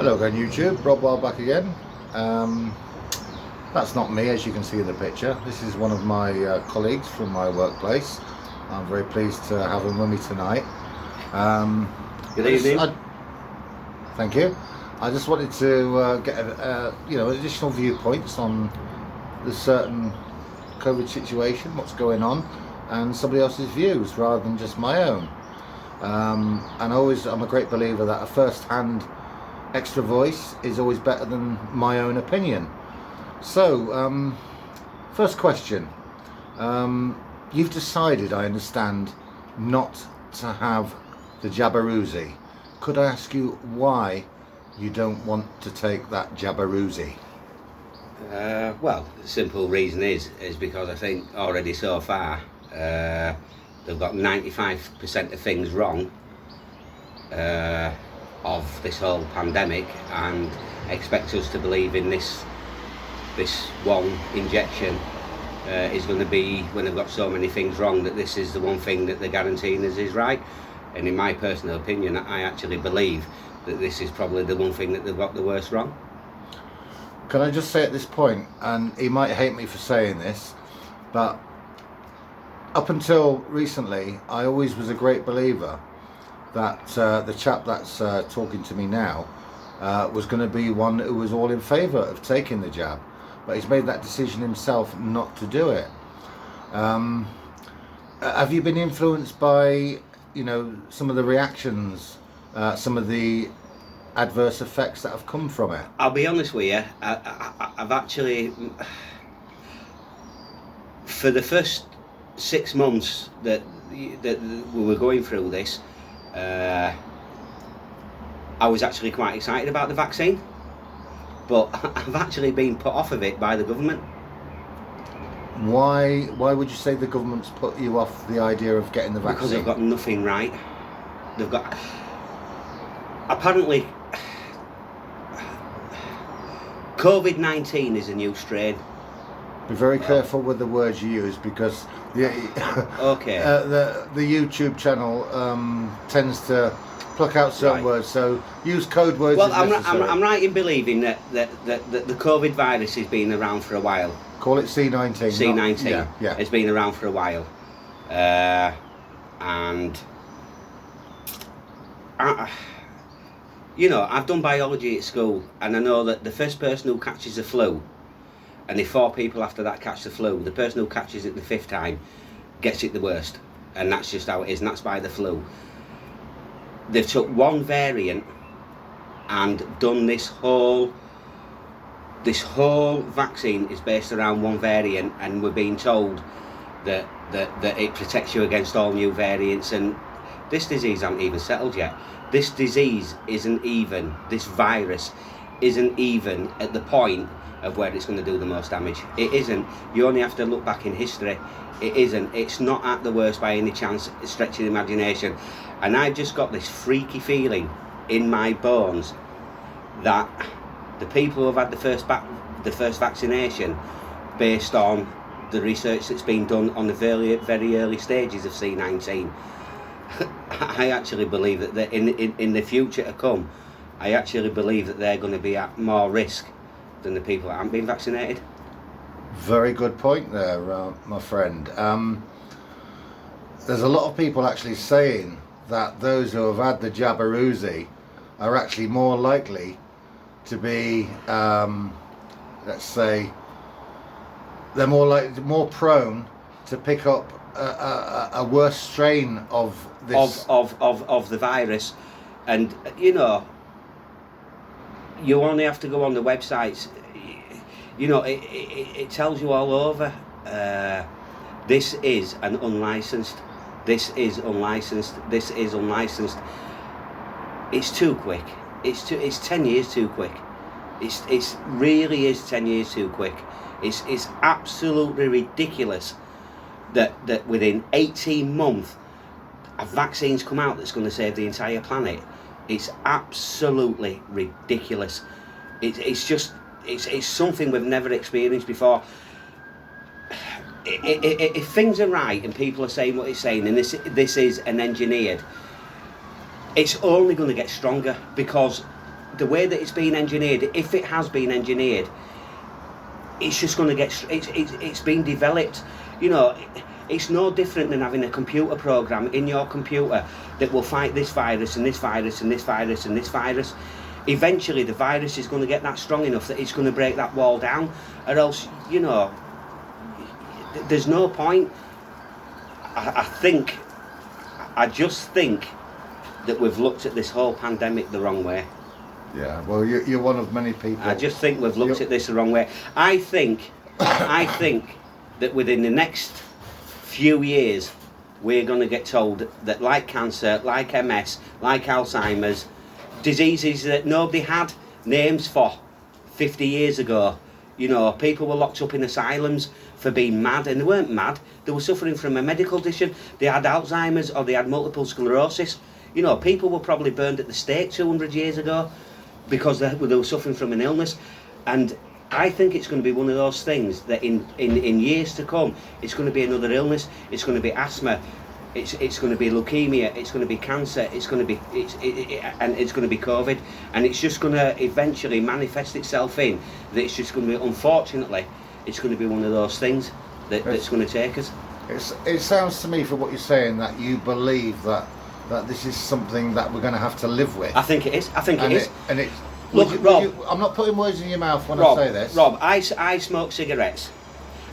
Hello again YouTube, Rob Wild back again. That's not me, as you can see in the picture. This is one of my colleagues from my workplace. I'm very pleased to have him with me tonight. Good evening. Thank you. I just wanted to get additional viewpoints on the certain COVID situation, what's going on, and somebody else's views rather than just my own. And I'm a great believer that a first-hand extra voice is always better than my own opinion. So, first question. You've decided, I understand, not to have the Jabiruzi. Could I ask you why you don't want to take that Jabiruzi? Well, the simple reason is because I think already so far they've got 95% of things wrong of this whole pandemic, and expect us to believe in this one injection is going to be, when they've got so many things wrong, that this is the one thing that they're guaranteeing us is right. And in my personal opinion, I actually believe that this is probably the one thing that they've got the worst wrong. Can I just say at this point, and he might hate me for saying this, but up until recently I always was a great believer that the chap that's talking to me now was going to be one who was all in favour of taking the jab, but he's made that decision himself not to do it. Have you been influenced by, some of the reactions, some of the adverse effects that have come from it? I'll be honest with you, I've actually, for the first 6 months that we were going through this, I was actually quite excited about the vaccine, but I've actually been put off of it by the government. Why would you say the government's put you off the idea of getting the vaccine? Because they've got nothing right. They've got, apparently, COVID-19 is a new strain. Be very careful with the words you use, because okay. The YouTube channel tends to pluck out certain words, so use code words. Well, I'm right in believing that the COVID virus has been around for a while. Call it C19. C19. Yeah. It's been around for a while, and I've done biology at school, and I know that the first person who catches the flu, and if 4 people after that catch the flu, the person who catches it the 5th time gets it the worst, and that's just how it is, and that's by the flu. They've took one variant and done this whole vaccine is based around one variant, and we're being told that it protects you against all new variants, and this disease hasn't even settled yet. This disease this virus isn't even at the point of where it's going to do the most damage. It isn't. You only have to look back in history. It isn't. It's not at the worst by any chance, stretching imagination. And I've just got this freaky feeling in my bones that the people who have had the first vaccination, based on the research that's been done on the very, very early stages of C19, I actually believe that in the future to come, I actually believe that they're going to be at more risk than the people that haven't been vaccinated. Very good point there, my friend. There's a lot of people actually saying that those who have had the Jabiruzi are actually more likely to be, let's say, they're more prone to pick up a worse strain of this of the virus. And you only have to go on the websites. It tells you all over. This is an unlicensed. This is unlicensed. This is unlicensed. It's too quick. It's 10 years too quick. It's really is 10 years too quick. It's absolutely ridiculous that within 18 months a vaccine's come out that's going to save the entire planet. It's absolutely ridiculous. It's something we've never experienced before. If things are right and people are saying what it's saying, and this is an engineered, it's only going to get stronger, because the way that it's been engineered, if it has been engineered, it's just going to get, it's been developed. You know, it's no different than having a computer program in your computer that will fight this virus and this virus and this virus and this virus. Eventually the virus is going to get that strong enough that it's going to break that wall down, or else, you know, there's no point. I just think that we've looked at this whole pandemic the wrong way. Yeah, well, you're one of many people. I just think we've looked at this the wrong way. I think that within the next few years, we're going to get told that, like cancer, like MS, like Alzheimer's, diseases that nobody had names for 50 years ago. You know, people were locked up in asylums for being mad, and they weren't mad. They were suffering from a medical condition. They had Alzheimer's or they had multiple sclerosis. You know, people were probably burned at the stake 200 years ago because they were suffering from an illness. And I think it's going to be one of those things that in years to come, it's going to be another illness. It's going to be asthma. It's going to be leukemia. It's going to be cancer. It's going to be and it's going to be COVID. And it's just going to eventually manifest itself in that it's just going to be, unfortunately, it's going to be one of those things that's going to take us. It sounds to me, from what you're saying, that you believe that this is something that we're going to have to live with. I think it is. Look, Rob, I'm not putting words in your mouth when Rob, I say this. Rob, I smoke cigarettes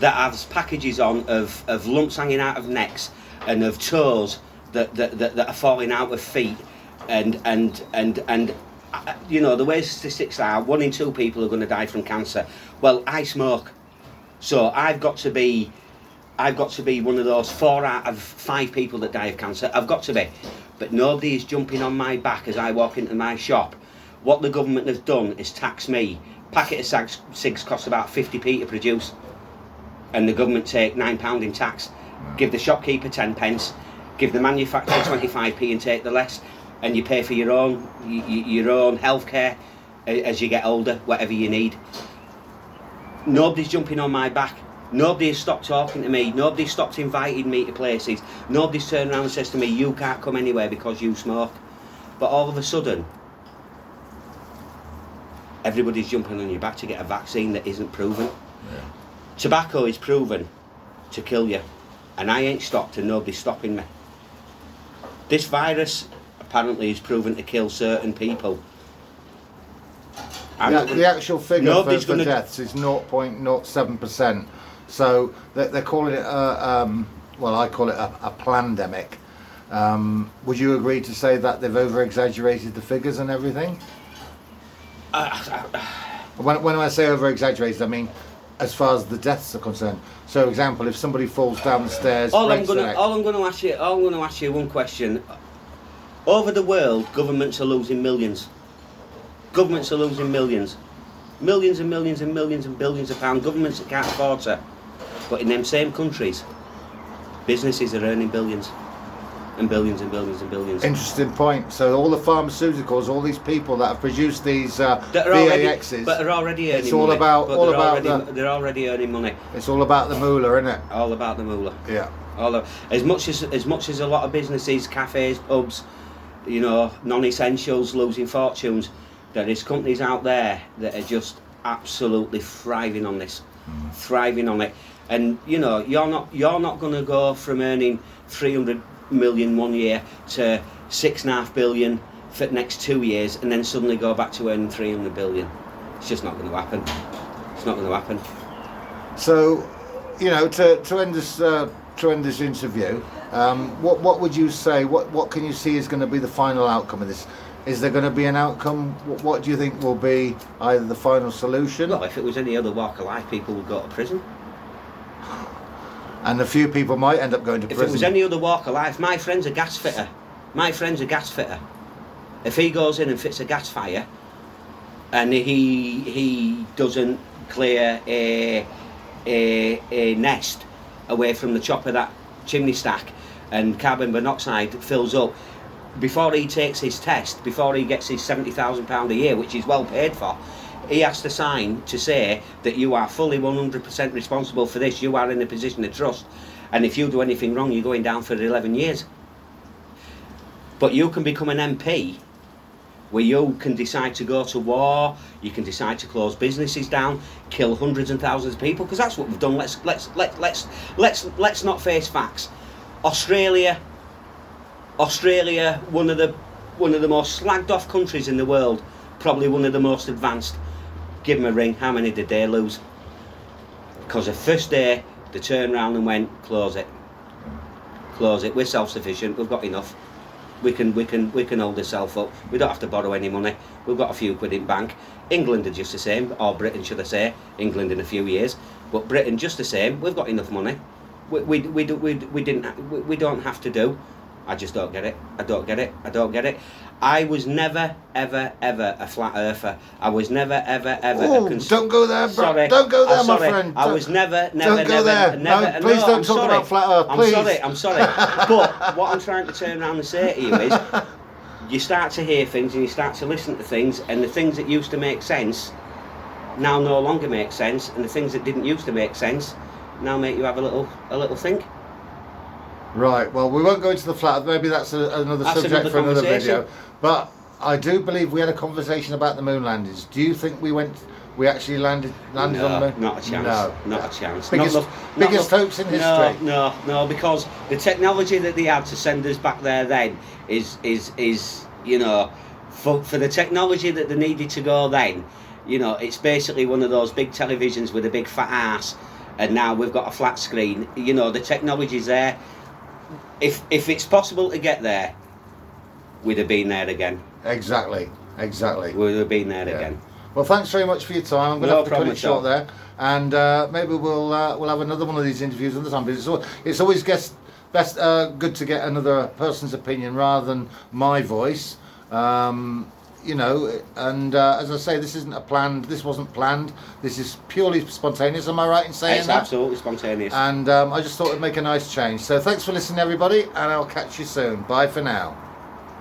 that have packages on of lumps hanging out of necks and of toes that are falling out of feet, and you know, the way statistics are, 1 in 2 people are going to die from cancer. Well, I smoke, so I've got to be one of those 4 out of 5 people that die of cancer. I've got to be, but nobody is jumping on my back as I walk into my shop. What the government has done is tax me. Packet of cigs costs about 50p to produce, and the government take £9 in tax. Give the shopkeeper 10 pence, give the manufacturer 25p and take the rest, and you pay for your own healthcare as you get older, whatever you need. Nobody's jumping on my back. Nobody has stopped talking to me. Nobody's stopped inviting me to places. Nobody's turned around and says to me, you can't come anywhere because you smoke. But all of a sudden, everybody's jumping on your back to get a vaccine that isn't proven. Yeah. Tobacco is proven to kill you, and I ain't stopped and nobody's stopping me. This virus apparently is proven to kill certain people. The actual figure for deaths is 0.07%. So they're calling it well, I call it a plandemic. Would you agree to say that they've over-exaggerated the figures and everything? When I say over-exaggerated, I mean as far as the deaths are concerned. So, example, if somebody falls down the stairs, all I'm going to ask you one question. Over the world, governments are losing millions. Governments are losing millions and millions and billions of pounds. Governments that can't afford to. But in them same countries, businesses are earning billions and billions and billions and billions. Interesting point. So all the pharmaceuticals, all these people that have produced these VAXs, but are already earning it's all money. They're already earning money. It's all about the moolah, isn't it? All about the moolah. Yeah. As much as a lot of businesses, cafes, pubs, you know, non-essentials losing fortunes, there is companies out there that are just absolutely thriving on this, thriving on it. And you know, you're not going to go from earning 300 million 1 year to 6.5 billion for the next 2 years, and then suddenly go back to earning 300 billion. It's just not going to happen. It's not going to happen. So, you know, to end this interview, what would you say? What can you see is going to be the final outcome of this? Is there going to be an outcome? What do you think will be either the final solution? Well, if it was any other walk of life, people would go to prison. And a few people might end up going to prison. If it was any other walk of life, my friend's a gas fitter. If he goes in and fits a gas fire, and he doesn't clear a nest away from the top of that chimney stack, and carbon monoxide fills up, before he takes his test, before he gets his £70,000 a year, which is well paid for, he has to sign to say that you are fully 100% responsible for this. You are in a position of trust, and if you do anything wrong, you're going down for 11 years. But you can become an MP where you can decide to go to war, you can decide to close businesses down, kill hundreds and thousands of people, because that's what we've done. Let's not face facts. Australia, one of the most slagged off countries in the world, probably one of the most advanced. Give them a ring. How many did they lose? Because the first day they turned around and went, close it. We're self-sufficient. We've got enough. We can hold ourselves up. We don't have to borrow any money. We've got a few quid in bank. England are just the same, or Britain should I say? England in a few years, but Britain just the same. We've got enough money. We don't have to do. I just don't get it. I don't get it. I was never ever a flat earther. I was never ever don't go there, bro. Sorry. Don't go there, my sorry. friend. I was never Don't go there. No, please don't I'm talk sorry. about flat earth, please. I'm sorry. But what I'm trying to turn around and say to you is, you start to hear things and you start to listen to things, and the things that used to make sense now no longer make sense, and the things that didn't used to make sense now make you have a little think. Right, well, we won't go into the flat.Maybe that's another subject for another video. But I do believe we had a conversation about the moon landings. Do you think we actually landed on the moon? Not a chance. No, not a chance. Biggest hoax in history. No, because the technology that they had to send us back there then is you know, for the technology that they needed to go then, you know, it's basically one of those big televisions with a big fat ass, and now we've got a flat screen. You know, the technology's there. If it's possible to get there, we'd have been there again. Exactly. We'd have been there again. Well, thanks very much for your time. I'm going to have to cut it short there, and maybe we'll have another one of these interviews another time. But it's always good to get another person's opinion rather than my voice. You know, and as I say, this wasn't planned. This is purely spontaneous. Am I right in saying that? It's absolutely spontaneous. And I just thought it'd make a nice change. So thanks for listening, everybody, and I'll catch you soon. Bye for now.